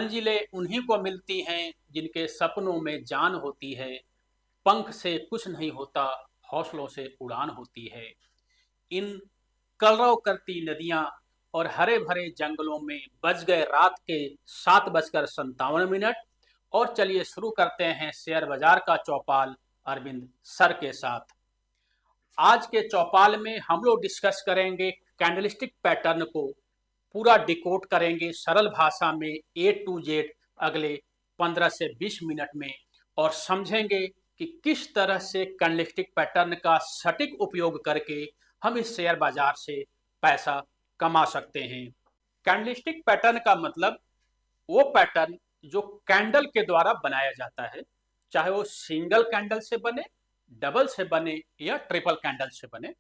मंजिलें उन्हीं को मिलती हैं जिनके सपनों में जान होती है। पंख से कुछ नहीं होता, हौसलों से उड़ान होती है। इन कलरव करती नदियां और हरे भरे जंगलों में बज गए रात के 7:57 और चलिए शुरू करते हैं शेयर बाजार का चौपाल अरविंद सर के साथ। आज के चौपाल में हम लोग डिस्कस करेंगे कैंडलस्टिक पैटर्न को, पूरा डिकोड करेंगे सरल भाषा में ए टू जेड अगले 15 से 20 मिनट में, और समझेंगे कि किस तरह से कैंडलस्टिक पैटर्न का सटीक उपयोग करके हम इस शेयर बाजार से पैसा कमा सकते हैं। कैंडलस्टिक पैटर्न का मतलब वो पैटर्न जो कैंडल के द्वारा बनाया जाता है, चाहे वो सिंगल कैंडल से बने, डबल से बने या ट्रिपल कैंडल से बने।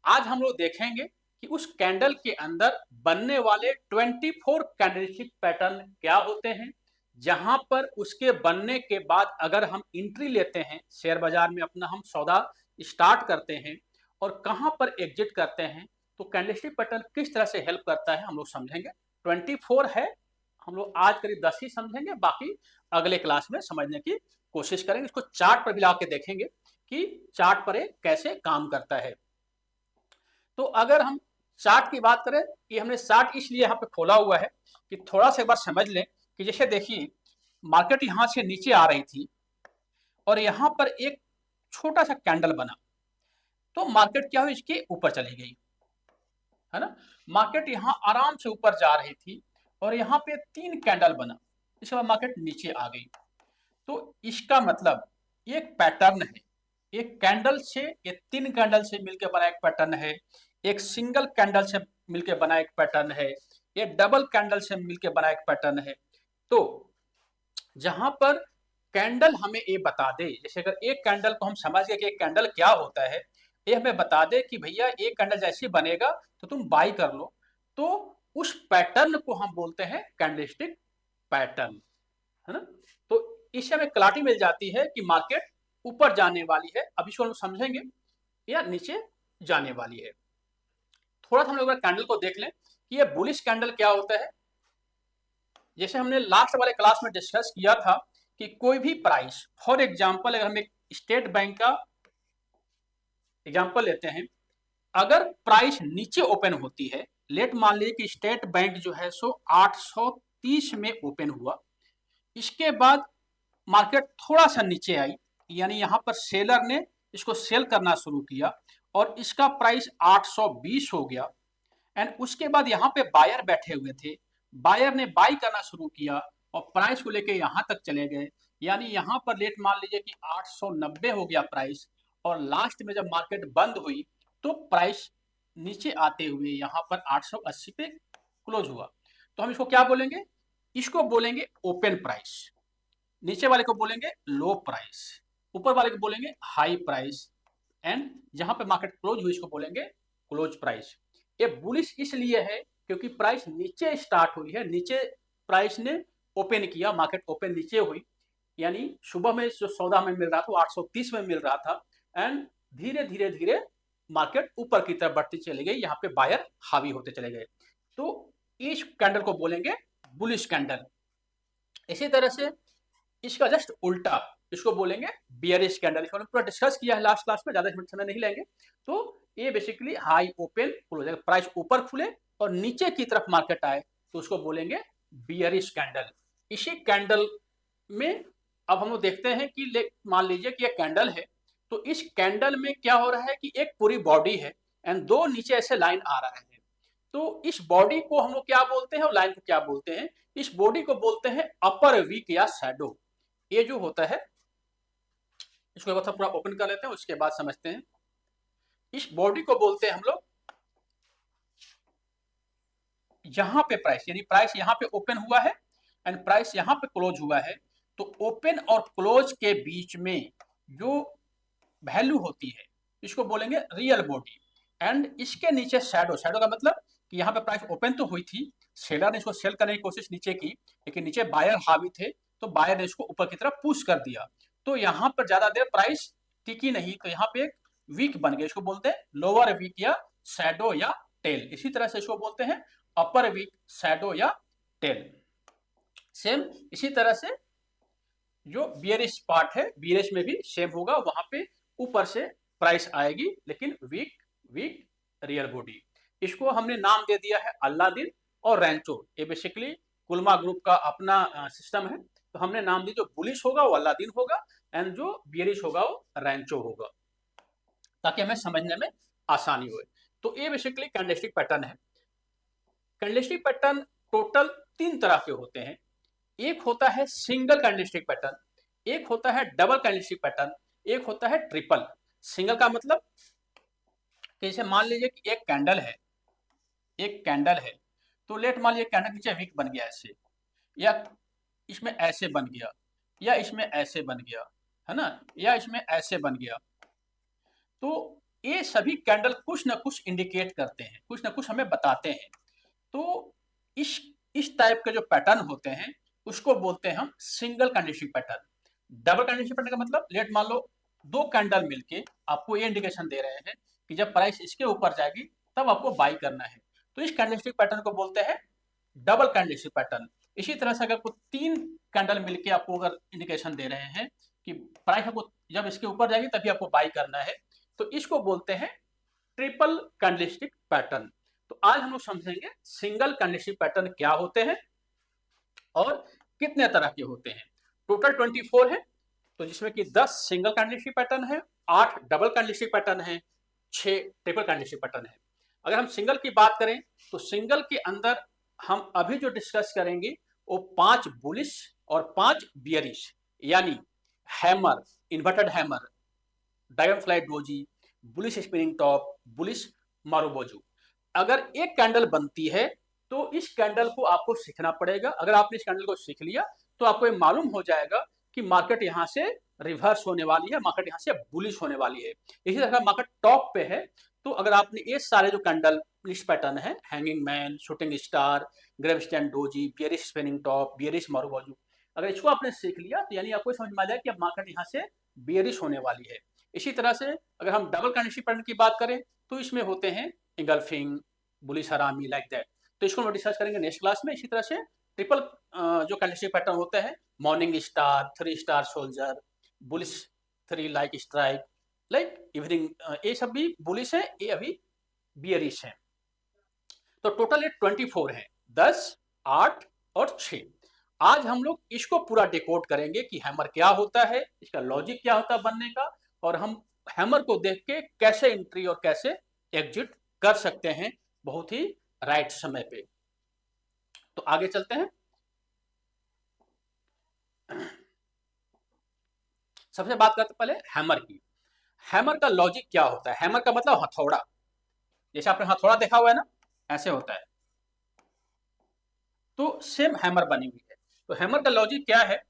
आज हम लोग देखेंगे कि उस कैंडल के अंदर बनने वाले 24 कैंडलस्टिक पैटर्न क्या होते हैं, जहां पर उसके बनने के बाद अगर हम एंट्री लेते हैं शेयर बाजार में, अपना हम सौदा स्टार्ट करते हैं और कहां पर एग्जिट करते हैं, तो कैंडलस्टिक पैटर्न किस तरह से हेल्प करता है हम लोग समझेंगे। 24 है, हम लोग आज करीब 10 ही समझेंगे, बाकी अगले क्लास में समझने की कोशिश करेंगे। इसको चार्ट पर भी ला के देखेंगे कि चार्ट पर कैसे काम करता है। तो अगर हम चार्ट की बात करें, ये हमने चार्ट इसलिए यहाँ पे खोला हुआ है कि थोड़ा सा एक बार समझ लें कि जैसे देखिए मार्केट यहाँ से नीचे आ रही थी और यहाँ पर एक छोटा सा कैंडल बना, तो मार्केट क्या हुई, इसके ऊपर चली गई, है ना। मार्केट यहाँ आराम से ऊपर जा रही थी और यहाँ पे 3 कैंडल बना, इसके बाद मार्केट नीचे आ गई। तो इसका मतलब एक पैटर्न है, एक कैंडल से, ये 3 कैंडल से मिलकर बना एक पैटर्न है, एक सिंगल कैंडल से मिलकर बना एक पैटर्न है, ये डबल कैंडल से मिलकर बना एक पैटर्न है। तो जहां पर कैंडल हमें ये बता दे, जैसे अगर एक कैंडल को हम समझ गए कि एक कैंडल क्या होता है, ये हमें बता दे कि भैया एक कैंडल जैसे बनेगा तो तुम बाई कर लो, तो उस पैटर्न को हम बोलते हैं कैंडलस्टिक पैटर्न, है ना। तो इससे हमें क्लैरिटी मिल जाती है कि मार्केट ऊपर जाने वाली है, अब इसको हम समझेंगे, या नीचे जाने वाली है। थोड़ा सा हम लोग कैंडल को देख लें कि ये बुलिश कैंडल क्या होता है। जैसे हमने लास्ट वाले क्लास में डिस्कस किया था कि कोई भी प्राइस, फॉर एग्जांपल अगर हम एक स्टेट बैंक का एग्जांपल लेते हैं, अगर प्राइस नीचे ओपन होती है, लेट मान लीजिए कि स्टेट बैंक जो है सो 830 में ओपन हुआ, इसके बाद मार्केट थोड़ा सा नीचे आई, यानी यहां पर सेलर ने इसको सेल करना शुरू किया और इसका प्राइस 820 हो गया, एंड उसके बाद यहाँ पे बायर बैठे हुए थे, बायर ने बाई करना शुरू किया और प्राइस को लेके यहाँ तक चले गए, यानी यहाँ पर लेट मान लीजिए कि 890 हो गया प्राइस, और लास्ट में जब मार्केट बंद हुई तो प्राइस नीचे आते हुए यहाँ पर 880 पे क्लोज हुआ। तो हम इसको क्या बोलेंगे, इसको बोलेंगे ओपन प्राइस, नीचे वाले को बोलेंगे लो प्राइस, ऊपर वाले को बोलेंगे हाई प्राइस, एंड जहां पे मार्केट क्लोज हुई इसको बोलेंगे क्लोज प्राइस। ये बुलिश इसलिए है क्योंकि प्राइस नीचे स्टार्ट हुई है, नीचे प्राइस ने ओपन किया, मार्केट ओपन नीचे हुई, यानी सुबह में जो सौदा हमें मिल रहा था वो 830 में मिल रहा था, एंड धीरे धीरे धीरे मार्केट ऊपर की तरफ बढ़ती चली गई, यहाँ पे बायर हावी होते चले गए। तो इस कैंडल को बोलेंगे बुलिश कैंडल। इसी तरह से इसका जस्ट उल्टा, इसको बोलेंगे बियरिश कैंडल। इसको पूरा डिस्कस किया है लास्ट क्लास में, ज्यादा समय नहीं लेंगे। तो ये basically high open close, price ऊपर खुले और नीचे की तरफ मार्केट आए तो उसको बोलेंगे बियरिश कैंडल। इसी कैंडल में अब हम लोग देखते हैं कि मान लीजिए कि ये कैंडल है, तो इस कैंडल में क्या हो रहा है कि एक पूरी बॉडी है एंड 2 नीचे ऐसे लाइन आ रहा है, तो इस बॉडी को हम लोग क्या बोलते हैं और लाइन को क्या बोलते हैं, इस बॉडी को बोलते हैं अपर वीक या शैडो। ये जो होता है, इसको एक बार पूरा ओपन कर लेते हैं, उसके बाद समझते हैं। इस बॉडी को बोलते हैं हम लोग, यहां पे प्राइस, यानी प्राइस यहां पे ओपन हुआ है एंड प्राइस यहां पे क्लोज हुआ है, तो ओपन और क्लोज के बीच में जो वैल्यू होती है इसको बोलेंगे रियल बॉडी, एंड इसके नीचे शैडो। शैडो का मतलब कि यहाँ पे प्राइस ओपन तो हुई थी, सेलर ने इसको सेल करने की कोशिश नीचे की, लेकिन नीचे बायर हावी थे तो बायर ने इसको ऊपर की तरफ पुश कर दिया, तो यहाँ पर ज्यादा देर प्राइस टिकी नहीं, तो यहाँ पे एक वीक बन गया, इसको बोलते हैं लोअर वीक या शैडो या टेल। इसी तरह से इसको बोलते हैं अपर वीक, शैडो या टेल। सेम इसी तरह से जो बियरिश पार्ट है, बियरिश में भी सेम होगा, वहां पे ऊपर से प्राइस आएगी लेकिन वीक वीक रियल बॉडी। इसको हमने नाम दे दिया है अलादीन और रैंचो। ये बेसिकली कुलमा ग्रुप का अपना सिस्टम है, तो हमने नाम दी जो बुलिश होगा वो अलादीन होगा एंड जो बियरिश होगा वो रैंचो होगा, ताकि हमें समझने में आसानी हो। तो ये बेसिकली कैंडलस्टिक पैटर्न है। कैंडलस्टिक पैटर्न टोटल 3 तरह के होते हैं। एक होता है सिंगल कैंडलस्टिक पैटर्न, एक होता है डबल कैंडलस्टिक पैटर्न, एक होता है ट्रिपल। सिंगल का मतलब जैसे मान लीजिए कि एक कैंडल है, एक कैंडल है, तो लेट मान लीजिए कैंडल नीचे वीक बन गया ऐसे, या इसमें ऐसे बन गया, या इसमें ऐसे बन गया, है ना, या इसमें ऐसे बन गया। तो ये सभी कैंडल कुछ ना कुछ इंडिकेट करते हैं, कुछ ना कुछ हमें बताते हैं। तो इस टाइप के जो पैटर्न होते हैं उसको बोलते हैं हम single candlestick pattern. Double candlestick pattern का मतलब लेट मान लो 2 कैंडल मिलके आपको ये इंडिकेशन दे रहे हैं कि जब प्राइस इसके ऊपर जाएगी तब आपको बाई करना है, तो इस कैंडलस्टिक पैटर्न को बोलते हैं डबल कैंडलस्टिक पैटर्न। इसी तरह से अगर कोई 3 कैंडल मिलके आपको अगर इंडिकेशन दे रहे हैं कि प्राइस आपको जब इसके ऊपर जाएगी तभी आपको बाई करना है, तो इसको बोलते हैं ट्रिपल कैंडलस्टिक पैटर्न। तो आज हम लोग समझेंगे सिंगल कैंडलस्टिक पैटर्न क्या होते हैं और कितने तरह के होते हैं। टोटल 24 है, तो जिसमें कि 10 सिंगल कैंडलस्टिक पैटर्न है, 8 डबल कैंडलस्टिक पैटर्न है, 6 ट्रिपल कैंडलस्टिक पैटर्न है। अगर हम सिंगल की बात करें तो सिंगल के अंदर हम अभी जो डिस्कस करेंगे वो 5 बुलिश और 5 बियरिश, यानी hammer, inverted hammer, dragonfly doji, bullish spinning top, bullish marubozu. अगर एक कैंडल बनती है तो इस कैंडल को आपको सीखना पड़ेगा। अगर आपने इस कैंडल को सीख लिया तो आपको ये मालूम हो जाएगा कि मार्केट यहाँ से रिवर्स होने वाली है, मार्केट यहाँ से बुलिश होने वाली है। इसी तरह मार्केट टॉप पे है, तो अगर आपने ये सारे जो कैंडल लिस्ट पैटर्न है, hanging man, shooting star, gravestone doji, bearish spinning top, bearish marubozu, अगर इसको आपने सीख लिया तो यानी आपको समझ में आ जाए कि अब मार्केट यहाँ से बियरिश होने वाली है। इसी तरह से अगर हम डबल कैंडलस्टिक पैटर्न की बात करें तो इसमें होते हैं इंगल्फिंग, बुलिश हरामी, लाइक दैट। तो इसको हम डिस्कस करेंगे नेक्स्ट क्लास में। इसी तरह से ट्रिपल जो कैंडलस्टिक पैटर्न होते हैं, morning star, 3 star soldier, bullish 3 like strike, like evening, ये सब भी बुलिश है, ये अभी बियरिश है। तो टोटल ये 24 है, 10, 8 और 6। आज हम लोग इसको पूरा डिकोड करेंगे कि हैमर क्या होता है, इसका लॉजिक क्या होता है बनने का, और हम हैमर को देख के कैसे एंट्री और कैसे एग्जिट कर सकते हैं बहुत ही राइट समय पे। तो आगे चलते हैं। सबसे बात करते पहले हैमर की। हैमर का लॉजिक क्या होता है? हैमर का मतलब हथौड़ा, जैसे आपने हथौड़ा देखा हुआ है ना, ऐसे होता है। तो सेम हैमर बनी हुई है। तो हैमर का लॉजिक क्या है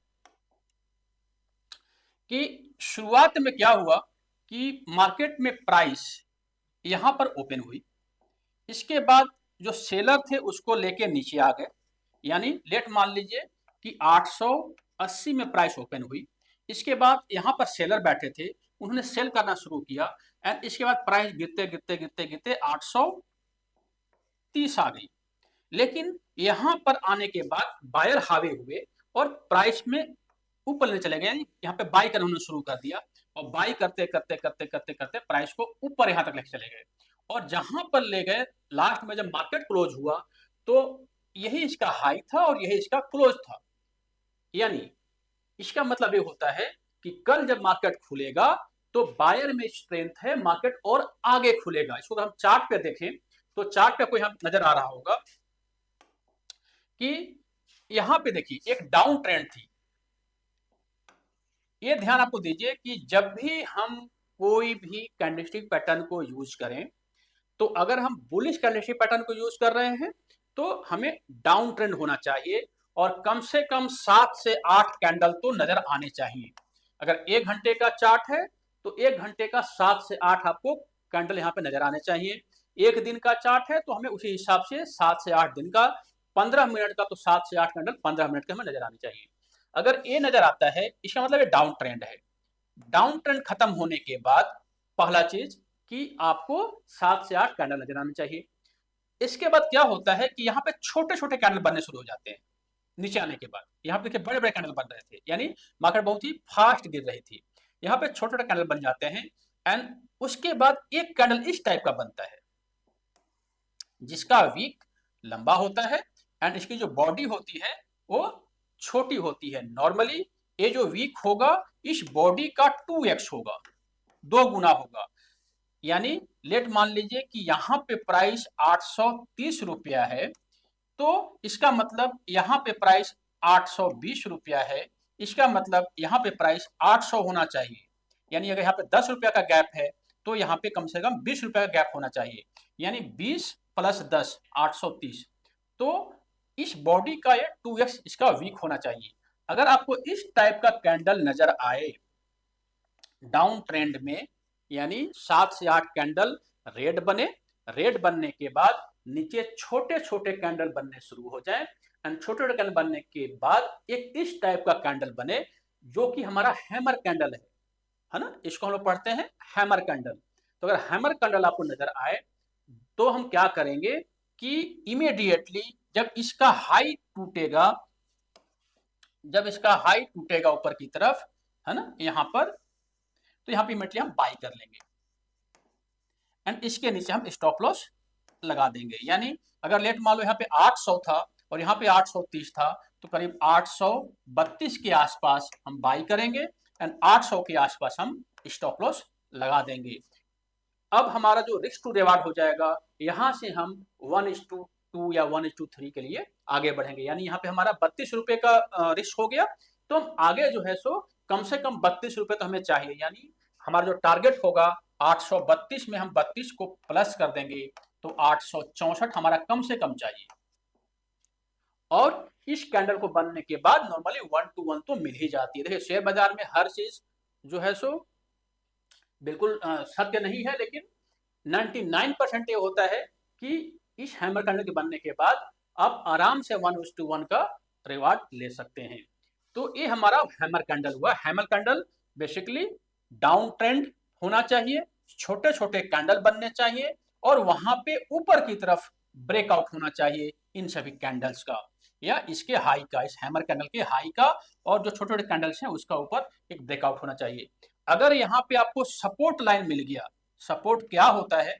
कि शुरुआत में क्या हुआ कि मार्केट में प्राइस यहां पर ओपन हुई, इसके बाद जो सेलर थे उसको लेके नीचे आ गए, यानी लेट मान लीजिए कि 880 में प्राइस ओपन हुई, इसके बाद यहां पर सेलर बैठे थे, उन्होंने सेल करना शुरू किया एंड इसके बाद प्राइस गिरते गिरते गिरते गिरते 830 आ गई। लेकिन यहां पर आने के बाद बायर हावी हुए और प्राइस में ऊपर लेने चले गए, यहाँ पे बाई करना उन्होंने शुरू कर दिया और बाई करते करते करते करते करते प्राइस को ऊपर यहां तक लेके चले गए, और जहां पर ले गए लास्ट में जब मार्केट क्लोज हुआ तो यही इसका हाई था और यही इसका क्लोज था। यानी इसका मतलब ये होता है कि कल जब मार्केट खुलेगा तो बायर में स्ट्रेंथ है, मार्केट और आगे खुलेगा। इसको हम चार्ट पे देखें तो चार्ट पे कोई हम नजर आ रहा होगा कि यहां पे देखिए एक डाउन ट्रेंड थी। ये ध्यान आपको दीजिए कि जब भी हम कोई भी कैंडलस्टिक पैटर्न को यूज करें, तो अगर हम बुलिश कैंडलस्टिक पैटर्न को यूज कर रहे हैं तो हमें डाउन ट्रेंड होना चाहिए और कम से कम 7 से 8 कैंडल तो नजर आने चाहिए। अगर 1 घंटे का चार्ट है तो 1 घंटे का 7 से 8 आपको कैंडल यहाँ पे नजर आने चाहिए। 1 दिन का चार्ट है तो हमें उसी हिसाब से 7 से 8 दिन का, 15 मिनट का तो 7 से 8 कैंडल 15 मिनट के हमें नजर आने चाहिए। अगर ये नजर आता है इसका मतलब ये डाउन ट्रेंड है। डाउन ट्रेंड खत्म होने के बाद पहला चीज कि आपको 7 से 8 कैंडल नजर आने चाहिए। इसके बाद क्या होता है कि यहाँ पे छोटे छोटे कैंडल बनने शुरू हो जाते हैं। नीचे आने के बाद यहाँ पे देखिए बड़े बड़े कैंडल बन रहे थे, यानी मार्केट बहुत ही फास्ट गिर रही थी। यहाँ पे छोटे छोटे कैंडल बन जाते हैं एंड उसके बाद एक कैंडल इस टाइप का बनता है जिसका वीक लंबा होता है एंड इसकी जो बॉडी होती है वो छोटी होती है। नॉर्मली ये जो वीक होगा इस बॉडी का 2x होगा, 2 गुना होगा। यानी लेट मान लीजिए कि यहाँ पे प्राइस 830 रुपया है, तो इसका मतलब यहाँ पे प्राइस 820 रुपया है, इसका मतलब यहाँ पे प्राइस 800 होना चाहिए। यानी अगर यहाँ पे 10 रुपया का गैप है तो यहाँ पे कम से कम 20 रुपया का गैप होना चाहिए, यानी 20 + 10 830। तो इस बॉडी का ये 2x इसका वीक होना चाहिए। अगर आपको इस टाइप का कैंडल नजर आए डाउन ट्रेंड में, यानी 7 से 8 कैंडल रेड बने, रेड बनने के बाद नीचे छोटे छोटे कैंडल बनने शुरू हो जाए एंड छोटे छोटे कैंडल बनने के बाद एक इस टाइप का कैंडल बने जो कि हमारा हैमर कैंडल है ना, इसको हम लोग पढ़ते हैं हैमर कैंडल। तो अगर हैमर कैंडल आपको नजर आए तो हम क्या करेंगे कि इमीडिएटली जब इसका हाई टूटेगा, जब इसका हाई टूटेगा ऊपर की तरफ, है ना, यहाँ पर, तो यहाँ पे इमीडिएटली हम बाई कर लेंगे एंड इसके नीचे हम स्टॉप लॉस लगा देंगे। यानी अगर लेट मान लो यहाँ पे 800 था और यहाँ पे 830 था, तो करीब 832 के आसपास हम बाई करेंगे एंड 800 के आसपास हम स्टॉप लॉस लगा देंगे। अब हमारा जो रिस्क टू रिवार्ड हो जाएगा, यहाँ से हम 1:2 या 1:3 के लिए आगे बढ़ेंगे। यानी यहाँ पे हमारा 32 रुपए का रिस्क हो गया, तो हम आगे जो है सो कम से कम 32 रुपए तो हमें चाहिए। यानी हमारा जो टारगेट होगा 832 में हम 32 को प्लस कर देंगे, तो 864 हमारा कम से कम चाहिए। और इस कैंडल को बनने के बाद नॉर्मली 1 to 1 तो मिल ही जाती है। देखिए शेयर बाजार में हर चीज जो है सो बिल्कुल सत्य नहीं है, लेकिन 99% ये होता है कि इस हैमर कैंडल के बनने के बाद आप आराम से 1:1 का रिवार्ड ले सकते हैं। तो ये हमारा हैमर कैंडल हुआ। Hammer candle basically down trend होना चाहिए, छोटे छोटे कैंडल बनने चाहिए और वहां पे ऊपर की तरफ ब्रेकआउट होना चाहिए इन सभी कैंडल्स का, या इसके हाई का, इस हैमर कैंडल के हाई का, और जो छोटे छोटे कैंडल्स हैं उसका ऊपर एक ब्रेकआउट होना चाहिए। अगर यहाँ पे आपको सपोर्ट लाइन मिल गया, सपोर्ट क्या होता है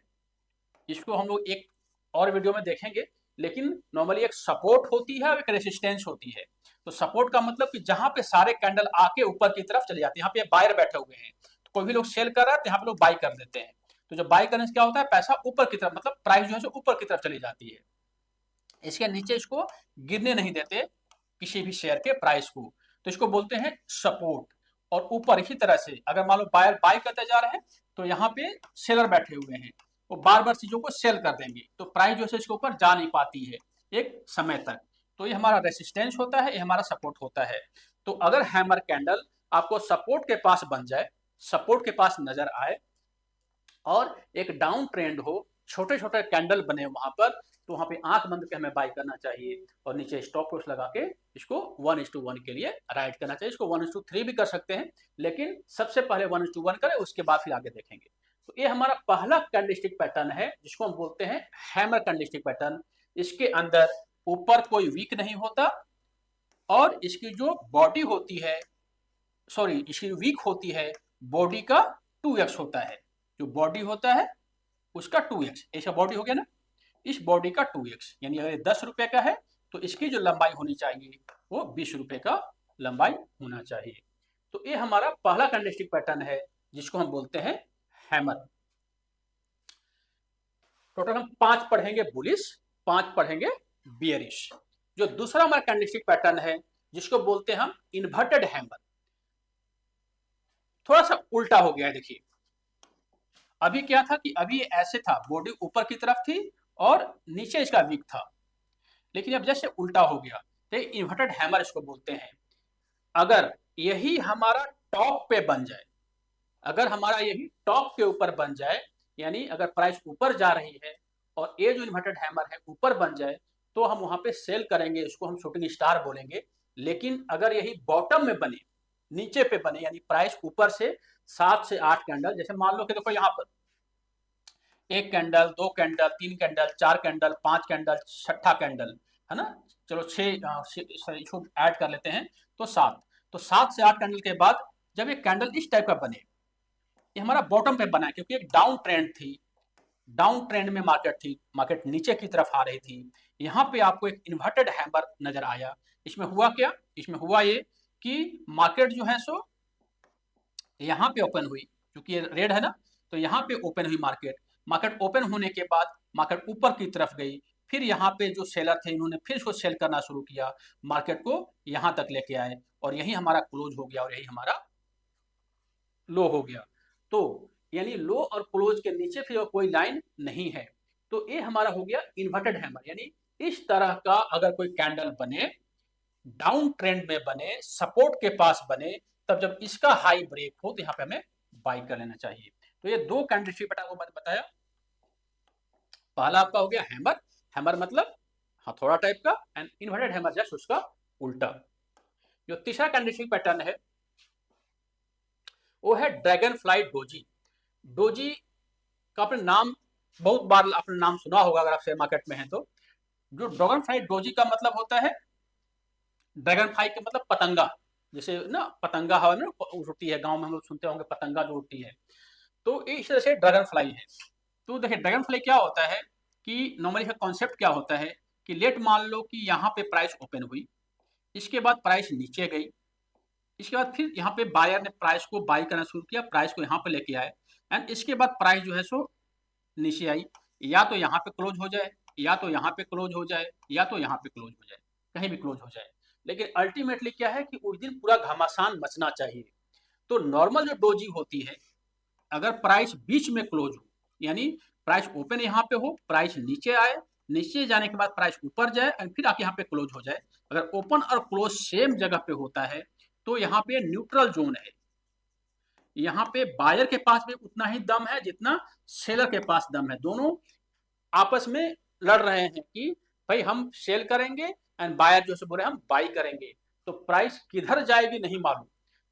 इसको हम लोग एक और वीडियो में देखेंगे, लेकिन नॉर्मली एक सपोर्ट होती है और एक रेसिस्टेंस होती है। तो सपोर्ट का मतलब कि जहां पे सारे कैंडल आके ऊपर की तरफ चले जाते हैं, यहाँ पे बायर बैठे हुए हैं, तो कोई भी लोग सेल कर रहा है तो यहाँ पे लोग बाई कर देते हैं। तो जब बाई करने से क्या होता है, पैसा ऊपर की तरफ, मतलब प्राइस जो है ऊपर की तरफ चली जाती है, इसके नीचे इसको गिरने नहीं देते किसी भी शेयर के प्राइस को, तो इसको बोलते हैं सपोर्ट। और ऊपर इसी तरह से अगर मान लो बायर बाई करते जा रहे हैं तो यहाँ पे सेलर बैठे हुए हैं, वो बार बार चीजों को सेल कर देंगे, तो प्राइस जो है इसके ऊपर जा नहीं पाती है एक समय तक। तो ये हमारा रेसिस्टेंस होता है, ये हमारा सपोर्ट होता है। तो अगर हैमर कैंडल आपको सपोर्ट के पास बन जाए, सपोर्ट के पास नजर आए और एक डाउन ट्रेंड हो, छोटे छोटे कैंडल बने वहां पर, तो वहां पे आंख बंद के हमें बाई करना चाहिए और नीचे स्टॉप लॉस लगा के इसको 1:1 के लिए राइट करना चाहिए। इसको 1:3 भी कर सकते हैं, लेकिन सबसे पहले 1:1 करें, उसके बाद फिर आगे देखेंगे। तो ये हमारा पहला कैंडलस्टिक पैटर्न है जिसको हम बोलते हैं हैमर कैंडलस्टिक पैटर्न। इसके अंदर ऊपर कोई वीक नहीं होता और इसकी जो बॉडी होती है, सॉरी इसकी वीक होती है, बॉडी का 2x होता है, जो बॉडी होता है उसका 2x, ऐसा बॉडी हो गया ना, इस बॉडी का 2x, यानी अगर 10 रुपए का है तो इसकी जो लंबाई होनी चाहिए वो 20 रुपए का लंबाई होना चाहिए। तो ये हमारा पहला कैंडलस्टिक पैटर्न है जिसको हम बोलते हैं हैमर। टोटल हम 5 पढ़ेंगे बुलिश, 5 पढ़ेंगे बियरिश। जो दूसरा हमारा कैंडलस्टिक पैटर्न है जिसको बोलते हैं हम इन्वर्टेड हैमर, थोड़ा सा उल्टा हो गया है। देखिए अभी क्या था कि अभी ऐसे था, बॉडी ऊपर की तरफ थी और नीचे इसका वीक था, लेकिन अब जैसे उल्टा हो गया, तो इन्वर्टेड हैमर इसको बोलते हैं। अगर यही हमारा टॉप पे बन जाए, अगर हमारा यही टॉप के ऊपर बन जाए, यानी अगर प्राइस ऊपर जा रही है और ये जो इन्वर्टेड हैमर है ऊपर बन जाए, तो हम वहां पे सेल करेंगे, इसको हम शूटिंग स्टार बोलेंगे। लेकिन अगर यही बॉटम में बने, नीचे पे बने, यानी प्राइस ऊपर से 7 से 8 कैंडल, जैसे मान लो कि देखो यहाँ पर 1 candle, 2 candle, 3 candle, 4 candle, 5 candle, छठा कैंडल, है ना। चलो 6 इसको ऐड कर लेते हैं तो 7। तो 7 से 8 कैंडल के बाद जब ये कैंडल इस टाइप का बने, ये हमारा बॉटम पे बना है क्योंकि एक डाउन ट्रेंड थी, डाउन ट्रेंड में मार्केट थी, मार्केट नीचे की तरफ आ रही थी। यहाँ पे आपको एक इन्वर्टेड हैमर नजर आया। इसमें हुआ क्या, इसमें हुआ ये कि मार्केट जो है सो यहाँ पे ओपन हुई, क्योंकि ये रेड है ना, तो यहाँ पे ओपन हुई मार्केट। मार्केट ओपन होने के बाद मार्केट ऊपर की तरफ गई, फिर यहाँ पे जो सेलर थे इन्होंने फिर इसको सेल करना शुरू किया, मार्केट को यहाँ तक लेके आए और यही हमारा क्लोज हो गया और यही हमारा लो हो गया। तो यानी लो और क्लोज के नीचे फिर कोई लाइन नहीं है। तो ये हमारा हो गया इन्वर्टेड हैमर। यानी इस तरह का अगर कोई कैंडल बने, डाउन ट्रेंड में बने, सपोर्ट के पास बने, तब जब इसका हाई ब्रेक हो तो यहाँ पे हमें बाई कर लेना चाहिए। तो ये दो कैंडलस्टिक पैटर्न को मैंने बताया। पहला आपका हो गया हैमर, हैमर मतलब हथौड़ा टाइप का, एंड इन्वर्टेड हैमर जस्ट उसका उल्टा। जो तीसरा कैंडलस्टिक पैटर्न है वो है ड्रैगन फ्लाई डोजी। डोजी का आपने नाम बहुत बार आपने नाम सुना होगा अगर आप शेयर मार्केट में हैं तो। जो ड्रैगन फ्लाई डोजी का मतलब होता है, ड्रैगन फ्लाई का मतलब पतंगा, जैसे ना पतंगा हवा में उड़ती है, गांव में हम लोग सुनते होंगे पतंगा जो उड़ती है, तो इस तरह से ड्रैगन फ्लाई है। तो देखिए ड्रैगन फ्लाई क्या होता है कि नॉर्मली इसका कॉन्सेप्ट क्या होता है कि लेट मान लो कि यहाँ पे प्राइस ओपन हुई, इसके बाद प्राइस नीचे गई, इसके बाद फिर यहाँ पे बायर ने प्राइस को बाई करना शुरू किया, प्राइस को यहाँ पे लेके आए, एंड इसके बाद प्राइस जो है सो नीचे आई, या तो यहाँ पे क्लोज हो जाए, या तो यहाँ पे क्लोज हो जाए, या तो यहाँ पे क्लोज हो जाए, कहीं भी क्लोज हो जाए, लेकिन अल्टीमेटली क्या है कि उस दिन पूरा घमासान मचना चाहिए। तो नॉर्मल जो डोजी होती है, अगर प्राइस बीच में क्लोज हो, यानी प्राइस ओपन यहाँ पे हो, प्राइस नीचे आए, नीचे जाने के बाद प्राइस ऊपर जाए और फिर आके यहाँ पे क्लोज हो जाए, अगर ओपन और क्लोज सेम जगह पे होता है तो यहाँ पे न्यूट्रल जोन है। यहाँ पे बायर के पास भी उतना ही दम है जितना सेलर के पास दम है, दोनों आपस में लड़ रहे हैं कि भाई हम सेल करेंगे एंड बायर जो से बोले हम बाई करेंगे, तो प्राइस किधर जाएगी नहीं मालूम।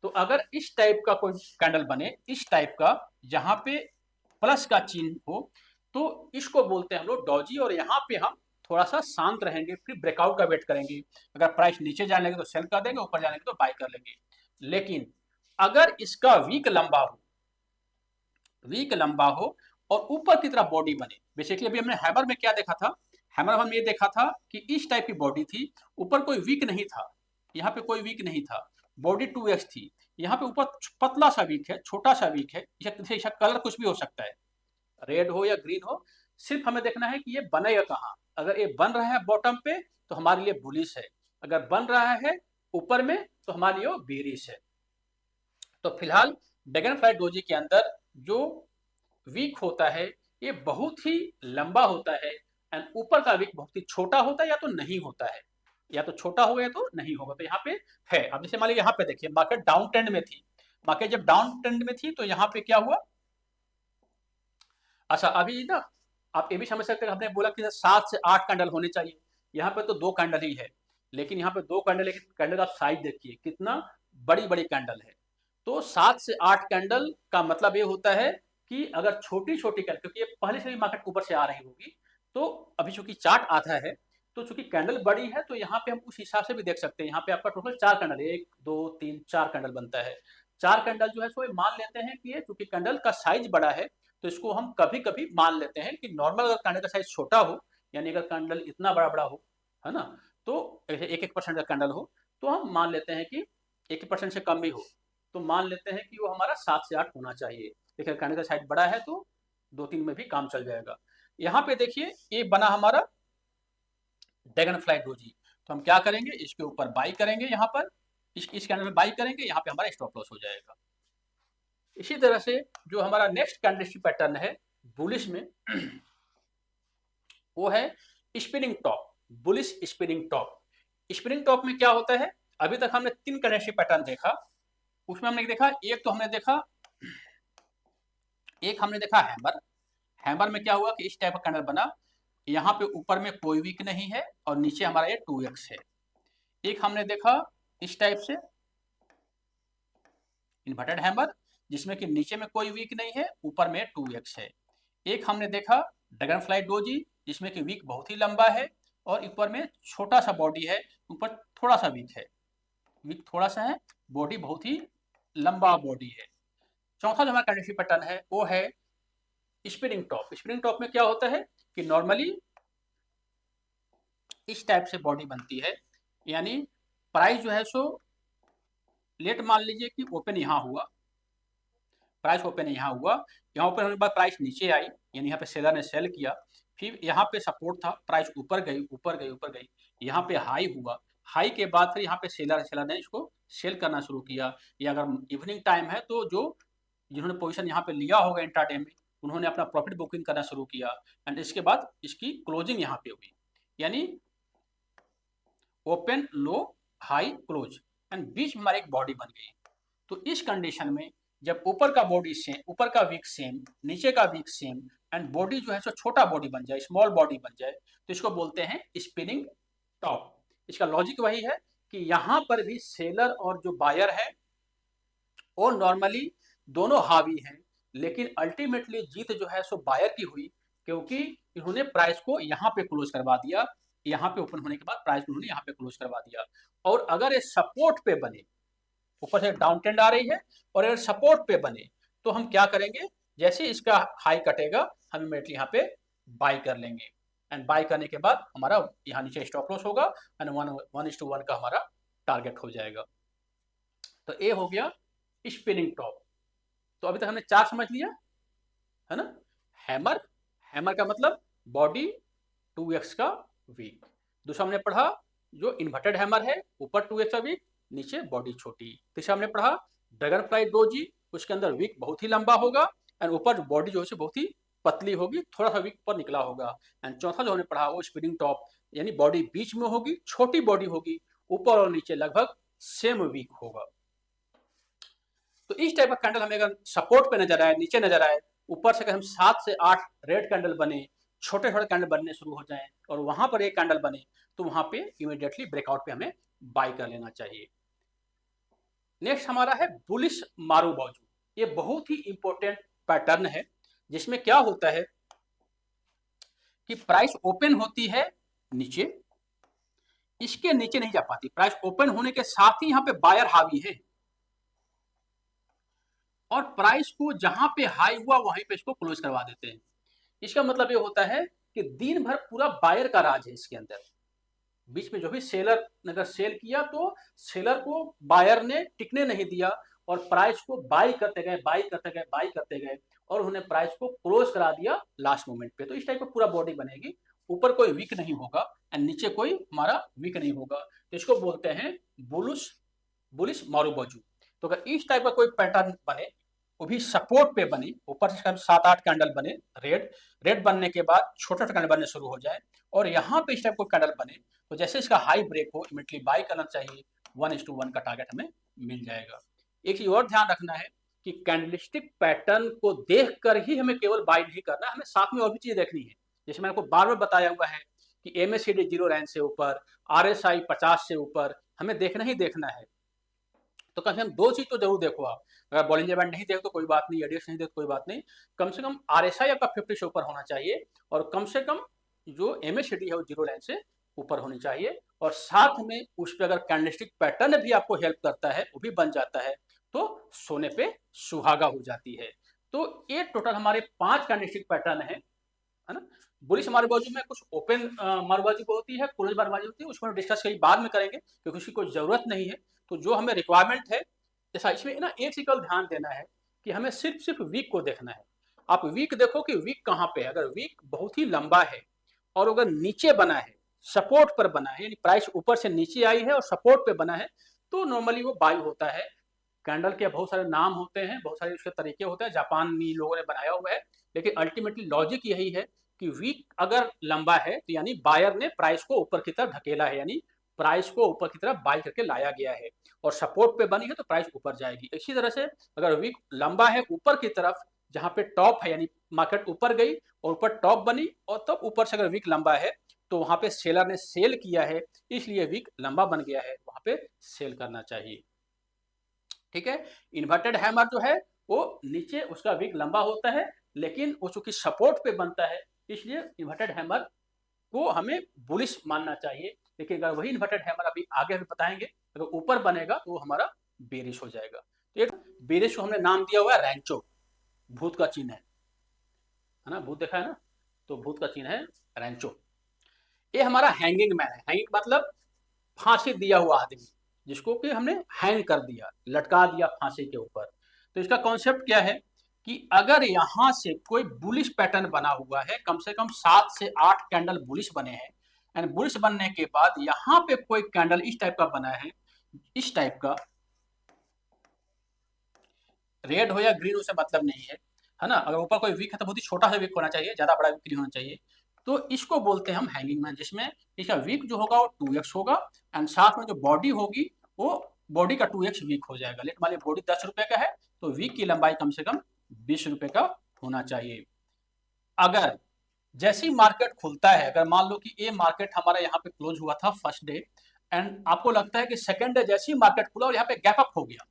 तो अगर इस टाइप का कोई कैंडल बने, इस टाइप का जहां पे प्लस का चिन्ह हो, तो इसको बोलते हैं हम लोग डॉजी, और यहाँ पे हम थोड़ा सा शांत रहेंगे, फिर ब्रेकआउट का वेट करेंगे। अगर प्राइस नीचे जाने लगे तो सेल कर देंगे, ऊपर जाने लगे तो बाई कर लेंगे। लेकिन अगर इसका वीक लंबा हो, वीक लंबा हो और ऊपर की तरफ बॉडी बने, बेसिकली अभी हमने हैमर में क्या देखा था, हैमर हमने ये देखा था कि इस टाइप की बॉडी थी, ऊपर कोई वीक नहीं था, यहाँ पे कोई वीक नहीं था, बॉडी 2x थी, यहाँ पे ऊपर पतला सा वीक है, छोटा सा वीक है, इसका कलर कुछ भी हो सकता है, रेड हो या ग्रीन हो, सिर्फ हमें देखना है कि ये बनेगा कहाँ। अगर ये बन रहा है बॉटम पे तो हमारे लिए बुलिश है, अगर बन रहा है ऊपर में तो हमारे लिए बेरिश है। तो फिलहाल ड्रैगन फ्लाई डोजी के अंदर जो वीक होता है ये बहुत ही लंबा होता है, एंड ऊपर का वीक बहुत ही छोटा होता है या तो नहीं होता है, या तो छोटा होगा या तो नहीं होगा। तो यहाँ पे है, अब जैसे मान लीजिए यहाँ पे देखिए मार्केट डाउन ट्रेंड में थी, मार्केट जब डाउन ट्रेंड में थी तो यहाँ पे क्या हुआ, अच्छा अभी ना आप ये भी समझ सकते हैं, हमने बोला कि 7 से 8 कैंडल होने चाहिए, यहाँ पे तो 2 कैंडल ही है, लेकिन यहाँ पे 2 कैंडल, लेकिन कैंडल का साइज देखिए कितना बड़ी बड़ी कैंडल है। तो 7 से 8 कैंडल का मतलब ये होता है कि अगर छोटी छोटी कैंडल, क्योंकि ये पहले से भी मार्केट ऊपर से आ रही होगी, तो अभी चूंकि चार्ट आता है तो चूंकि कैंडल बड़ी है तो यहाँ पे हम उस हिसाब से भी देख सकते हैं। यहाँ पे आपका टोटल 4 कैंडल, 1 2 3 4 कैंडल बनता है। 4 कैंडल जो है सो मान लेते हैं कि ये चूंकि कैंडल का साइज बड़ा है तो इसको हम कभी कभी मान लेते हैं कि नॉर्मल अगर कैंडल का साइज छोटा हो, यानी अगर कैंडल इतना बड़ा बड़ा हो, है ना, तो 1-1% का कैंडल हो तो हम मान लेते हैं कि 1% से कम भी हो तो मान लेते हैं कि वो हमारा 7 से 8 होना चाहिए। देखिए कैंडल का साइज बड़ा है तो 2-3 में भी काम चल जाएगा। यहाँ पे देखिए ये बना हमारा ड्रैगन फ्लाई डोजी, तो हम क्या करेंगे, इसके ऊपर बाई करेंगे, यहाँ पर इस कैंडल में बाई करेंगे, यहाँ पे हमारा स्टॉप लॉस हो जाएगा। इसी तरह से जो हमारा नेक्स्ट कैंडलस्टिक पैटर्न है बुलिश में वो है spinning top, bullish spinning top. Spinning top में क्या होता है, अभी तक हमने 3 कैंडलस्टिक पैटर्न देखा, उसमें हमने देखा एक तो हमने देखा, एक हमने देखा हैमर। हैमर में क्या हुआ कि इस टाइप का कैंडल बना, यहाँ पे ऊपर में कोई वीक नहीं है और नीचे हमारा ये 2x है। एक हमने देखा इस टाइप से इन्वर्टेड हैमर जिसमें कि नीचे में कोई वीक नहीं है, ऊपर में 2x है। एक हमने देखा ड्रैगन फ्लाई डोजी जिसमें कि वीक बहुत ही लंबा है और ऊपर में छोटा सा बॉडी है, ऊपर थोड़ा सा वीक है, वीक थोड़ा सा है, बॉडी बहुत ही लंबा बॉडी है। चौथा जो हमारा कैंडलस्टिक पैटर्न है वो है स्पिनिंग टॉप। स्पिनिंग टॉप में क्या होता है कि नॉर्मली इस टाइप से बॉडी बनती है, यानी प्राइस जो है सो लेट मान लीजिए कि ओपन यहाँ हुआ, प्राइस ओपन यहाँ हुआ, यहाँ ओपन होने के बाद प्राइस नीचे आई, यानी यहाँ पे सेलर ने सेल किया, फिर यहाँ पे सपोर्ट था, प्राइस ऊपर गई ऊपर गई ऊपर गई, यहाँ पे हाई हुआ, हाई के बाद फिर यहाँ पे सेलर ने इसको सेल करना शुरू किया। या अगर इवनिंग टाइम है तो जो जिन्होंने पोजीशन यहाँ पे लिया होगा इंट्राडे में, उन्होंने अपना प्रॉफिट बुकिंग करना शुरू किया एंड इसके बाद इसकी क्लोजिंग यहाँ पे हुई, यानी open low high close and बीच में हमारी एक बॉडी बन गई। तो इस कंडीशन में जब ऊपर का बॉडी सेम, ऊपर का वीक सेम, नीचे का वीक सेम एंड बॉडी जो है सो छोटा बॉडी बन जाए, स्मॉल बॉडी बन जाए, तो इसको बोलते हैं स्पिनिंग टॉप। इसका लॉजिक वही है कि यहाँ पर भी सेलर और जो बायर है वो नॉर्मली दोनों हावी हैं, लेकिन अल्टीमेटली जीत जो है सो बायर की हुई, क्योंकि इन्होंने प्राइस को यहाँ पे क्लोज करवा दिया, यहाँ पे ओपन होने के बाद प्राइस उन्होंने यहाँ पे क्लोज करवा दिया। और अगर ये सपोर्ट पे बने, ऊपर से डाउन ट्रेंड आ रही है और अगर सपोर्ट पे बने तो हम क्या करेंगे, जैसे इसका हाई कटेगा हम इमीडिएटली यहाँ पे बाई कर लेंगे एंड बाई करने के बाद हमारा यहाँ नीचे स्टॉप लॉस होगा एंड 1:1 का हमारा टारगेट हो जाएगा। तो ये हो गया स्पिनिंग टॉप। तो अभी तक हमने चार समझ लिया है ना। हैमर, हैमर का मतलब बॉडी 2x का वीक। दूसरा हमने पढ़ा जो इन्वर्टेड हैमर है, ऊपर 2x का वीक, नीचे बॉडी छोटी। तीसरा हमने पढ़ा ड्रैगन फ्लाई डोजी, उसके अंदर वीक बहुत ही लंबा होगा एंड ऊपर बॉडी जो है बहुत ही पतली होगी, थोड़ा सा वीक ऊपर निकला होगा। एंड चौथा जो हमने पढ़ा वो स्पिनिंग टॉप, यानी बॉडी बीच में होगी, छोटी बॉडी होगी, ऊपर और नीचे लगभग सेम वीक होगा। तो इस टाइप का कैंडल हमें अगर सपोर्ट पे नजर आए, नीचे नजर आए, ऊपर से अगर हम 7 से 8 रेड कैंडल बने, छोटे छोटे कैंडल बनने शुरू हो जाएं और वहां पर एक कैंडल बने, तो वहां पे इमीडिएटली ब्रेकआउट पे हमें बाय कर लेना चाहिए। नेक्स्ट हमारा है बुलिश मारूबाजू। ये बहुत ही इंपॉर्टेंट पैटर्न है, जिसमें क्या होता है कि प्राइस ओपन होती है नीचे, इसके नीचे नहीं जा पाती, प्राइस ओपन होने के साथ ही यहाँ पे बायर हावी है और प्राइस को जहां पे हाई हुआ वहीं पे इसको क्लोज करवा देते हैं। इसका मतलब ये होता है कि दिन भर पूरा बायर का राज है इसके अंदर। बीच में जो भी सेलर ने अगर सेल किया तो सेलर को बायर ने टिकने नहीं दिया और प्राइस को बाई करते गए बाई करते गए बाई करते गए और उन्होंने प्राइस को क्लोज करा दिया लास्ट मोमेंट पे। तो इस टाइप का पूरा बॉडी बनेगी, ऊपर कोई वीक नहीं होगा एंड नीचे कोई हमारा वीक नहीं होगा। तो इसको बोलते हैं बुलिश मारूबाजू। तो अगर इस टाइप का कोई पैटर्न बने, वो भी सपोर्ट पे बनी, ऊपर से 7-8 कैंडल बने, रेड बनने के बाद छोटे छोटे कैंडल बनने शुरू हो जाए और यहाँ पे इस टाइप को कैंडल बने, तो जैसे इसका हाई ब्रेक हो इमीडिएटली बाय करना चाहिए, 1:1 का टारगेट हमें मिल जाएगा। एक चीज और ध्यान रखना है कि कैंडलस्टिक पैटर्न को देख कर ही हमें केवल बाय नहीं करना, हमें साथ में और भी चीजें देखनी है। जैसे मैंने आपको बार बार बताया हुआ है कि MACD 0 रैंक से ऊपर, RSI 50 से ऊपर हमें देखना ही देखना है। तो कम से कम 2 चीज तो जरूर देखो आप। अगर बॉलिंजर बैंड नहीं देखो तो कोई बात नहीं, एडीएक्स नहीं देखो कोई बात नहीं, कम से कम RSI आपका 50 से ऊपर होना चाहिए और कम से कम जो MACD है वो 0 लाइन से ऊपर होनी चाहिए और साथ में उस पर अगर कैंडलस्टिक पैटर्न भी आपको हेल्प करता है, वो भी बन जाता है, तो सोने पे सुहागा हो जाती है। तो ये टोटल हमारे 5 कैंडलस्टिक पैटर्न है ना। बुलिश मारूबाजू में कुछ ओपन मारूबाजू होती है, क्लोज मारूबाजू होती है, उसको डिस्कस कहीं बाद में करेंगे क्योंकि उसकी कोई जरूरत नहीं है। तो जो हमें रिक्वायरमेंट है, जैसा इसमें ना एक चीज ध्यान देना है कि हमें सिर्फ वीक को देखना है। आप वीक देखो कि वीक कहाँ पे है। अगर वीक बहुत ही लंबा है और अगर नीचे बना है, सपोर्ट पर बना है, यानी प्राइस ऊपर से नीचे आई है और सपोर्ट पे बना है, तो नॉर्मली वो बाई होता है। कैंडल के बहुत सारे नाम होते हैं, बहुत सारे उसके तरीके होते हैं, जापानी लोगों ने बनाया हुआ है, लेकिन अल्टीमेटली लॉजिक यही है कि वीक अगर लंबा है तो यानी बायर ने प्राइस को ऊपर की तरफ धकेला है, यानी प्राइस को ऊपर की तरफ बाई करके लाया गया है और सपोर्ट पे बनी है तो प्राइस ऊपर जाएगी। इसी तरह से अगर वीक लंबा है ऊपर की तरफ, जहां पे टॉप है यानी मार्केट ऊपर गई और ऊपर टॉप बनी और तब ऊपर से अगर वीक लंबा है तो वहां पे सेलर ने सेल किया है, इसलिए वीक लंबा बन गया है, वहां पे सेल करना चाहिए। ठीक है। इन्वर्टेड हैमर जो है वो नीचे उसका वीक लंबा होता है, लेकिन वो चूंकि सपोर्ट पे बनता है इसलिए इन्वर्टेड हैमर को हमें बुलिश मानना चाहिए। लेकिन अगर वही इन्वर्टेड हैमर अभी आगे भी बताएंगे, अगर ऊपर बनेगा तो वो हमारा बेरिश हो जाएगा। तो बेरिश को हमने नाम दिया हुआ है रैंचो, भूत का चिन्ह है ना, भूत देखा है ना, तो भूत का चिन्ह है रैंचो। ये हमारा हैंगिंग मैन है। हैंगिंग मतलब फांसी दिया हुआ आदमी, जिसको कि हमने हैंग कर दिया, लटका दिया फांसी के ऊपर। तो इसका कॉन्सेप्ट क्या है कि अगर यहां से कोई बुलिश पैटर्न बना हुआ है, कम से कम 7 से 8 कैंडल बुलिश बने हैं, एंड बुलिश बनने के बाद यहां पे कोई कैंडल इस टाइप का बना है, इस टाइप का, रेड हो या ग्रीन उसे मतलब नहीं है ना। अगर ऊपर कोई वीक है तो बहुत ही छोटा सा वीक होना चाहिए, ज्यादा बड़ा वीक नहीं होना चाहिए। तो इसको बोलते हैं हम हैंगिंग मैन, जिसमें इसका वीक जो होगा वो 2x होगा, एंड साथ में जो बॉडी होगी वो बॉडी का 2x वीक हो जाएगा। लेट मान लीजिए बॉडी 10 रुपए का है तो वीक की लंबाई कम से कम 20 रुपए का होना चाहिए। अगर जैसे ही मार्केट खुलता है, अगर मान लो कि ये मार्केट हमारा यहाँ पे क्लोज हुआ था फर्स्ट डे, एंड आपको लगता है कि सेकंड डे जैसे ही मार्केट खुला और यहाँ पे गैप अप हो गया,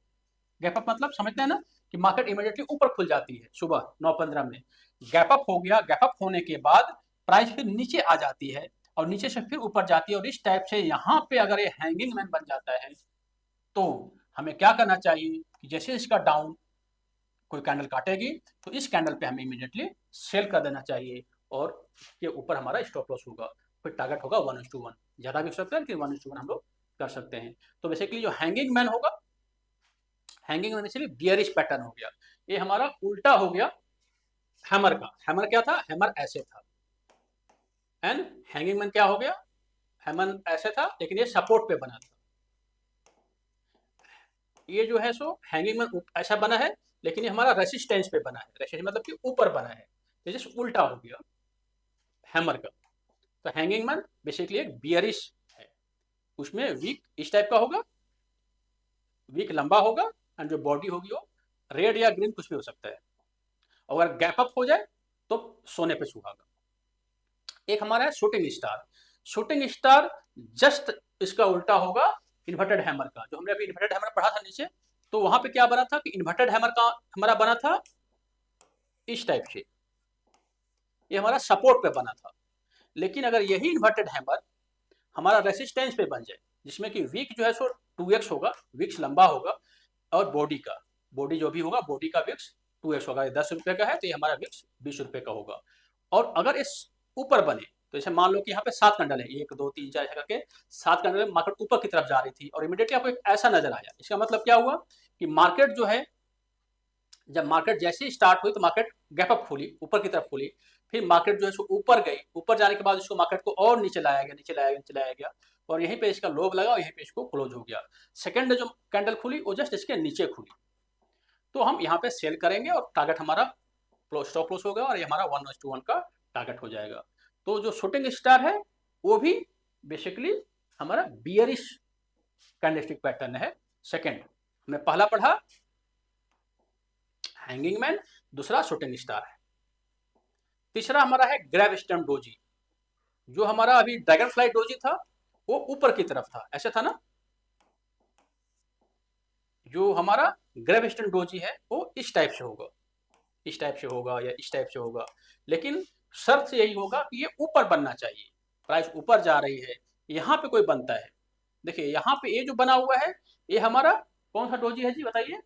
गैप अप मतलब समझते हैं ना कि मार्केट इमीडिएटली ऊपर खुल जाती है सुबह 9:15 में, गैप अप हो गया, गैप अप होने के बाद प्राइस फिर नीचे आ जाती है और नीचे से फिर ऊपर जाती है, और इस टाइप से यहाँ पे अगर ये हैंगिंग मैन बन जाता है तो हमें क्या करना चाहिए कि जैसे इसका डाउन कोई कैंडल काटेगी तो इस कैंडल पे हमें इमीडिएटली सेल कर देना चाहिए, और के ऊपर हमारा स्टॉप लॉस होगा। फिर टारगेट होगा 1:1, ज्यादा भी हो सकता है कि 1:1 हम लोग कर सकते हैं। तो बेसिकली जो हैंगिंग मैन होगा, hanging man basically bearish pattern हो गया, ये हमारा उल्टा हो गया हैमर का। हैमर क्या था, हैमर ऐसे था, एंड हैंगिंग मैन क्या हो गया, हैमर ऐसे था लेकिन ये सपोर्ट पे बना था। ये जो है सो हैंगिंग मैन ऐसा बना है लेकिन ये हमारा रेसिस्टेंस पे बना है, रेसिस्टेंस मतलब कि ऊपर बना है, ये जस्ट उल्टा हो गया हैमर का। तो हैंगिंग मैन बेसिकली एक बियरिश है, उसमें वीक इस टाइप का होगा, वीक लंबा होगा, एंड जो बॉडी होगी वो रेड या ग्रीन कुछ भी हो सकता है, और अगर गैप अप हो जाए तो सोने पे सुहागा। एक हमारा है shooting star. Shooting star just इसका उल्टा होगा इन्वर्टेड हैमर का। जो हमने अभी इन्वर्टेड हैमर पढ़ा था नीचे, तो वहां पे क्या बना था कि इन्वर्टेड हैमर का हमारा बना था इस टाइप से, ये हमारा सपोर्ट पे बना था। लेकिन अगर यही इन्वर्टेड हैमर हमारा रेसिस्टेंस पे बन जाए, जिसमें कि वीक जो है सो 2x होगा, विक्स लंबा होगा, और बॉडी का, बॉडी जो भी होगा बॉडी का विक्स 2x होगा, 10 रुपए का है तो ये हमारा विक्स 20 रुपए का होगा। और अगर इस ऊपर बने तो जैसे मान लो कि यहाँ पे 7 कैंडल है, 1 2 3 4 ऐसे करके 7 कैंडल, मार्केट ऊपर की तरफ जा रही थी और इमीडिएटली आपको एक ऐसा नजर आया, इसका मतलब क्या हुआ कि मार्केट जो है, जब मार्केट जैसे ही स्टार्ट हुई तो मार्केट गैप अप खुली, ऊपर की तरफ खुली, फिर मार्केट जो है ऊपर गई, ऊपर जाने के बाद इसको मार्केट को और नीचे लाया गया, नीचे लाया गया, नीचे लाया गया, और यहीं पे इसका लोग लगा और यहीं पे इसको क्लोज हो गया। सेकंड जो कैंडल खुली वो जस्ट इसके नीचे खुली, तो हम यहाँ पे सेल करेंगे और टारगेट हमारा स्टॉप लॉस होगा और ये हमारा 1:1 का टारगेट हो जाएगा। तो जो शूटिंग स्टार है वो भी बेसिकली हमारा बियरिश कैंडलस्टिक पैटर्न है। सेकंड हमने पहला पढ़ा हैंगिंग मैन, दूसरा शूटिंग स्टार है। तीसरा हमारा है ग्रैब स्टैम्प डोजी। जो हमारा अभी ड्रैगन फ्लाई डोजी था वो ऊपर की तरफ था, ऐसे था ना। जो हमारा ग्रैब स्टैम्प डोजी है वो इस टाइप से होगा, इस टाइप से होगा या इस टाइप से होगा, लेकिन शर्त यही होगा कि ये ऊपर बनना चाहिए, प्राइस ऊपर जा रही है, यहाँ पे कोई बनता है। देखिए यहाँ पे ये जो बना हुआ है ये हमारा कौन सा डोजी है जी बताइए,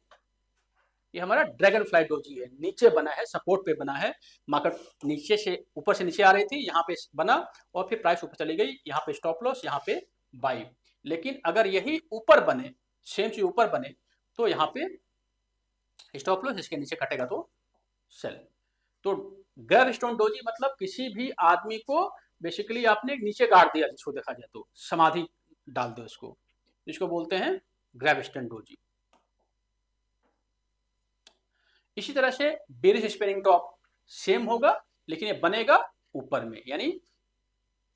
ये हमारा ड्रैगन फ्लाई डोजी है, नीचे बना है, सपोर्ट पे बना है, मार्केट नीचे से ऊपर से नीचे आ रही थी, यहाँ पे बना और फिर प्राइस ऊपर चली गई, यहाँ पे स्टॉप लॉस, यहाँ पे बाई। लेकिन अगर यही ऊपर बने, सेम चीज ऊपर बने, तो यहाँ पे स्टॉप लॉस, इसके नीचे कटेगा तो सेल। तो ग्रैब स्टोन डोजी मतलब किसी भी आदमी को बेसिकली आपने नीचे गाड़ दिया, जिसको देखा जाए तो समाधि डाल दो इसको, इसको बोलते हैं ग्रैब स्टोन डोजी। इसी तरह से बेरिश स्पेयरिंग टॉप सेम होगा, लेकिन ये बनेगा ऊपर में, यानी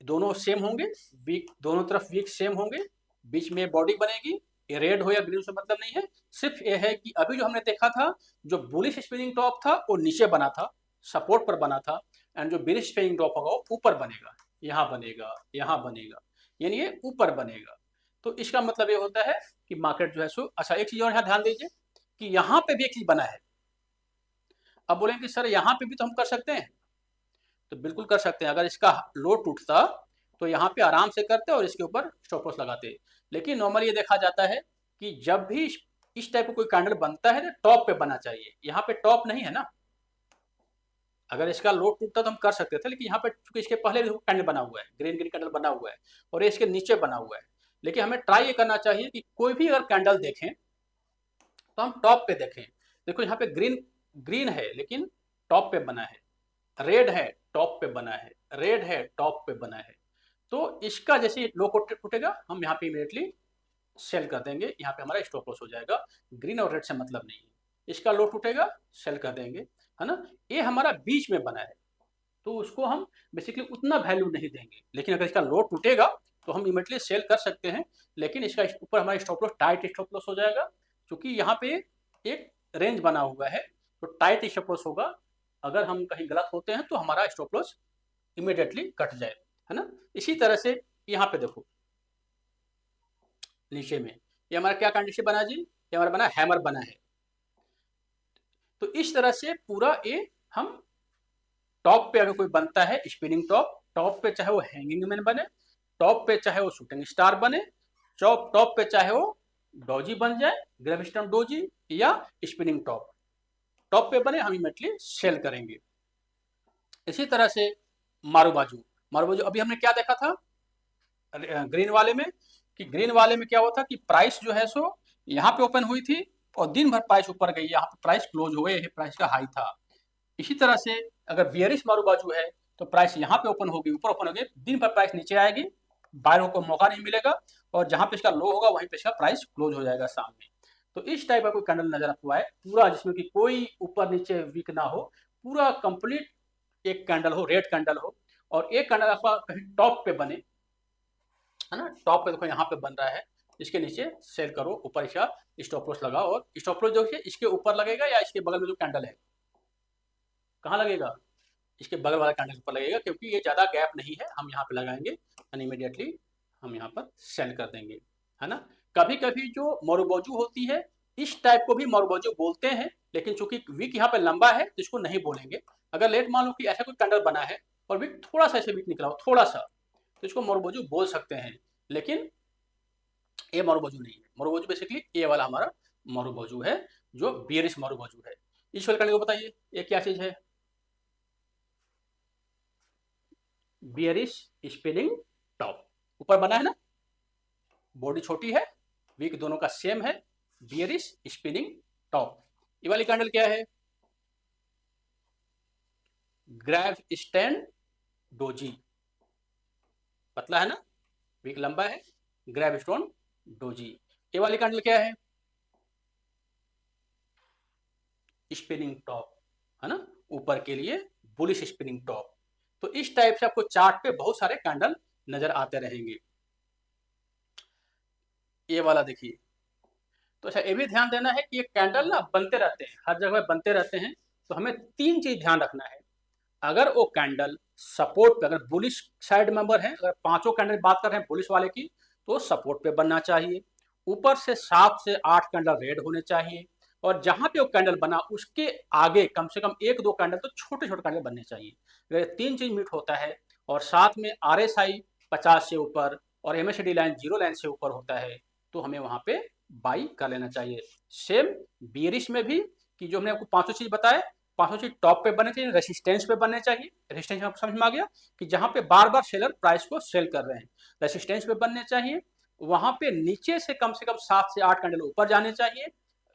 दोनों सेम होंगे, वीक दोनों तरफ वीक सेम होंगे, बीच में बॉडी बनेगी। ये रेड हो या ग्रीन से मतलब नहीं है, सिर्फ ये है कि अभी जो हमने देखा था जो बुलिश स्पिनिंग टॉप था वो नीचे बना था, सपोर्ट पर बना था, एंड जो बेरिश स्पिनिंग टॉप होगा वो ऊपर बनेगा, यहाँ बनेगा, यहाँ बनेगा, यानी ये ऊपर बनेगा। तो इसका मतलब ये होता है कि मार्केट जो है सो अच्छा। एक चीज और यहाँ ध्यान दीजिए कि यहाँ पे भी एक चीज बना है। अब बोलेंगे सर यहाँ पे भी तो हम कर सकते हैं, तो बिल्कुल कर सकते हैं। अगर इसका लो टूटता तो यहाँ पे आराम से करते और इसके ऊपर स्टॉप लॉस लगाते। लेकिन नॉर्मली ये देखा जाता है कि जब भी इस टाइप का कोई कैंडल बनता है तो टॉप पे बनना चाहिए। यहाँ पे टॉप नहीं है ना, अगर इसका लो टूटता तो हम कर सकते थे, लेकिन यहाँ पे चूंकि इसके पहले भी कैंडल बना हुआ है, ग्रीन ग्रीन कैंडल बना हुआ है और ये इसके नीचे बना हुआ है। लेकिन हमें ट्राई ये करना चाहिए कि कोई भी अगर कैंडल देखें तो हम टॉप पे देखें। देखो यहाँ पे ग्रीन ग्रीन है लेकिन टॉप पे बना है, रेड है टॉप पे बना है, रेड है टॉप पे बना है। तो इसका जैसे लो टूटेगा हम यहाँ पे इमीडिएटली सेल कर देंगे, यहाँ पे हमारा स्टॉप लॉस हो जाएगा। ग्रीन और रेड से मतलब नहीं है, इसका लो टूटेगा सेल कर देंगे, है ना। ये हमारा बीच में बना है तो उसको हम बेसिकली उतना वैल्यू नहीं देंगे, लेकिन अगर इसका लो टूटेगा तो हम इमीडिएटली सेल कर सकते हैं। लेकिन इसका ऊपर हमारा stop loss tight stop loss हो जाएगा, क्योंकि यहाँ पे एक रेंज बना हुआ है तो टाइट स्टॉप लॉस होगा। अगर हम कहीं गलत होते हैं तो हमारा स्टॉप लॉस इमीडिएटली कट जाए, है ना। इसी तरह से यहाँ पे देखो नीचे में ये हमारा क्या कंडीशन बना जी, ये हमारा बना हैमर बना है। तो इस तरह से पूरा ये हम टॉप पे अगर कोई बनता है स्पिनिंग टॉप, टॉप पे चाहे वो हैंगिंग मैन बने, टॉप पे चाहे वो शूटिंग स्टार बने, टॉप पे चाहे वो डोजी बन जाए, ग्रेविस्टन डोजी या स्पिनिंग टॉप, टॉप पे बने हम इमीडिएटली सेल करेंगे। इसी तरह से मारूबाजू, मारूबाजू अभी हमने क्या देखा था ग्रीन वाले में, कि ग्रीन वाले में क्या हुआ था कि प्राइस जो है सो यहाँ पे ओपन हुई थी और दिन भर प्राइस ऊपर गई, यहाँ पे प्राइस क्लोज हुए, ये प्राइस का हाई था। इसी तरह से अगर बियरिश मारूबाजू है तो प्राइस यहाँ पे ओपन होगी, ऊपर ओपन होगी, दिन भर प्राइस नीचे आएगी, बायरों को मौका नहीं मिलेगा और जहां पे इसका लो होगा वहीं पे इसका प्राइस क्लोज हो जाएगा सामने। तो इस टाइप का कोई कैंडल नजर हुआ है पूरा, जिसमें कि कोई ऊपर नीचे वीक ना हो, पूरा कंप्लीट एक कैंडल हो, रेड कैंडल हो, और एक कैंडल आपका कहीं टॉप पे बने, है ना। टॉप पे देखो यहाँ पे बन रहा है, इसके नीचे सेल करो, ऊपर इसका स्टॉप लॉस लगाओ, और स्टॉप लॉस जो है इसके ऊपर लगेगा या इसके बगल में जो कैंडल है कहाँ लगेगा, इसके बगल वाला कैंडल पर लगेगा, क्योंकि ये ज़्यादा गैप नहीं है, हम यहाँ पे लगाएंगे एंड इमीडिएटली हम यहाँ पर सेल कर देंगे, है ना। कभी कभी जो मारूबाजू होती है इस टाइप को भी मारूबाजू बोलते हैं, लेकिन चूंकि वीक यहाँ पे लंबा है तो इसको नहीं बोलेंगे। अगर लेट मान लो कि ऐसा कोई कैंडल बना है और वीक थोड़ा सा ऐसे वीक निकला हो थोड़ा सा, तो इसको मारूबाजू बोल सकते हैं, लेकिन ये मारूबाजू नहीं है। मारूबाजू बेसिकली ये वाला हमारा मारूबाजू है जो बियरिश मारूबाजू है। इस वाले कैंडल को बताइए ये क्या चीज है, बियरिश स्पिनिंग टॉप, ऊपर बना है ना, बॉडी छोटी है, वीक दोनों का सेम है, बियरिश स्पिनिंग टॉप। ये वाली कैंडल क्या है, ग्रैव स्टैंड डोजी, पतला है ना, वीक लंबा है, ग्रैव स्टोन डोजी। ये वाली कैंडल क्या है, स्पिनिंग टॉप, है ना, ऊपर के लिए बुलिश स्पिनिंग टॉप। तो इस टाइप से आपको चार्ट पे बहुत सारे कैंडल नजर आते रहेंगे। ये वाला देखिए, तो अच्छा ये भी ध्यान देना है कि ये कैंडल ना बनते रहते हैं, हर जगह बनते रहते हैं, तो हमें तीन चीज ध्यान रखना है। अगर वो कैंडल सपोर्ट पे, अगर बुलिश साइड मेंबर है, अगर पांचों कैंडल बात कर रहे हैं बुलिश वाले की, तो सपोर्ट पे बनना चाहिए, ऊपर से 7 से 8 कैंडल रेड होने चाहिए, और जहां पे वो कैंडल बना उसके आगे कम से कम 1-2 कैंडल तो छोटे छोटे कैंडल बनने चाहिए। अगर तीन चीज मीट होता है और साथ में RSI 50 से ऊपर और MACD लाइन 0 लाइन से ऊपर होता है तो हमें वहां पे बाई कर लेना चाहिए। सेम बियरिश में भी, कि जो हमने आपको पांचों चीज बताए, पांचों चीज टॉप पे बनने चाहिए, रेसिस्टेंस पे बनने चाहिए। रेसिस्टेंस आपको समझ में आ गया कि जहां पे बार बार सेलर प्राइस को सेल कर रहे हैं, रेसिस्टेंस पे बनने चाहिए। वहां पे नीचे से कम 7 से 8 कैंडल ऊपर जाने चाहिए,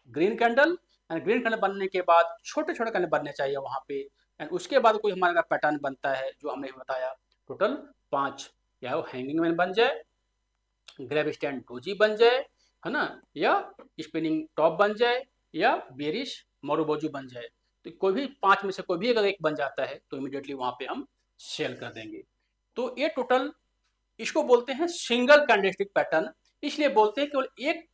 green candle, and green candle बनने के बाद छोटे छोटे कैंडल बनने चाहिए वहां पे, एंड उसके बाद कोई हमारा पैटर्न बनता है जो हमने बताया टोटल 5, या वो हैंगिंग मैन बन जाए, ग्रेव स्टैंड डोजी बन जाए, है ना, या स्पिनिंग टॉप बन जाए, या बेरिश मारूबाजू बन जाए। तो कोई भी 5 में से कोई भी अगर एक बन जाता है तो इमीडिएटली वहां पे हम सेल कर देंगे। तो ये टोटल इसको बोलते हैं सिंगल कैंडलस्टिक पैटर्न। इसलिए बोलते हैं केवल एक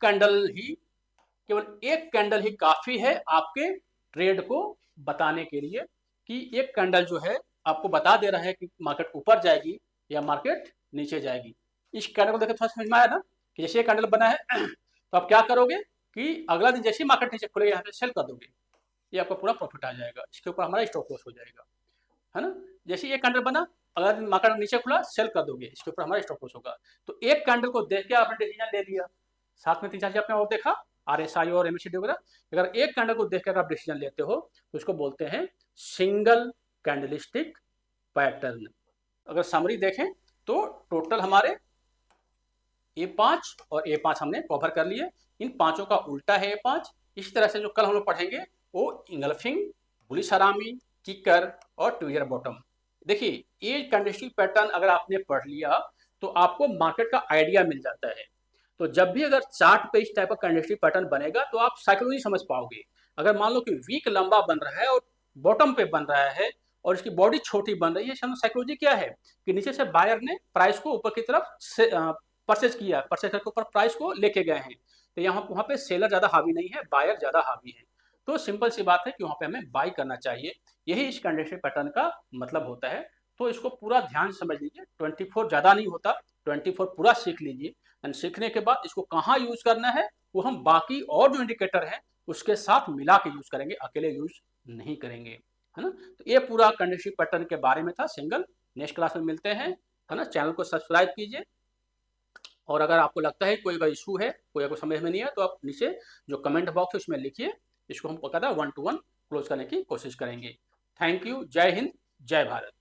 कैंडल ही काफी है आपके ट्रेड को बताने के लिए, कि एक कैंडल जो है आपको बता दे रहा है कि मार्केट ऊपर जाएगी या मार्केट नीचे जाएगी। इस कैंडल को देखकर थोड़ा समझ में आया ना, कि जैसे ये कैंडल बना है तो आप क्या करोगे कि अगला दिन जैसे ही मार्केट नीचे खुलेगा यहाँ पे सेल कर दोगे, ये आपका पूरा प्रॉफिट आ जाएगा, इसके ऊपर हमारा स्टॉप लॉस हो जाएगा, है ना। जैसे ये कैंडल बना अगर मार्केट नीचे खुला सेल कर दोगे, इसके ऊपर हमारा स्टॉप लॉस होगा। तो एक कैंडल को देख के आपने डिसीजन ले लिया, साथ में 3-4 चीज आपने और देखा, RSI और MACD वगैरह। अगर एक कैंडल को देख कर आप डिसीजन लेते हो तो उसको बोलते हैं सिंगल कैंडलस्टिक पैटर्न। अगर समरी देखें तो टोटल हमारे A5 और A5 हमने कवर कर लिए, इन पांचों का उल्टा है A5। इसी तरह से जो कल हम लोग पढ़ेंगे वो इंगल्फिंग, बुलिश हरामी, किकर और ट्वियर बॉटम। देखिए ये कैंडलस्टिक पैटर्न अगर आपने पढ़ लिया तो आपको मार्केट का आइडिया मिल जाता है। तो जब भी अगर चार्ट पे इस टाइप का कैंडलस्टिक पैटर्न बनेगा तो आप साइकोलॉजी समझ पाओगे। अगर मान लो कि वीक लंबा बन रहा है और बॉटम पे बन रहा है और इसकी बॉडी छोटी बन रही है, साइकोलॉजी क्या है कि नीचे से बायर ने प्राइस को ऊपर की तरफ से परचेज किया, परचेज करके ऊपर प्राइस को लेके गए हैं। तो यहाँ वहाँ पे सेलर ज़्यादा हावी नहीं है, बायर ज़्यादा हावी है। तो सिंपल सी बात है कि वहाँ पे हमें बाई करना चाहिए, यही इस कैंडलस्टिक पैटर्न का मतलब होता है। तो इसको पूरा ध्यान समझ लीजिए, 24 ज़्यादा नहीं होता, 24 पूरा सीख लीजिए। एंड सीखने के बाद इसको कहाँ यूज करना है वो हम बाकी और जो इंडिकेटर है उसके साथ मिला के यूज करेंगे, अकेले यूज नहीं करेंगे, है ना। तो ये पूरा कैंडलस्टिक पैटर्न के बारे में था सिंगल। नेक्स्ट क्लास में मिलते हैं, है ना। चैनल को सब्सक्राइब कीजिए, और अगर आपको लगता है कोई अगर इशू है, कोई अगर समझ में नहीं है तो आप नीचे जो कमेंट बॉक्स है उसमें लिखिए, इसको हम पता 1 to 1 क्लोज करने की कोशिश करेंगे। थैंक यू, जय हिंद, जय भारत।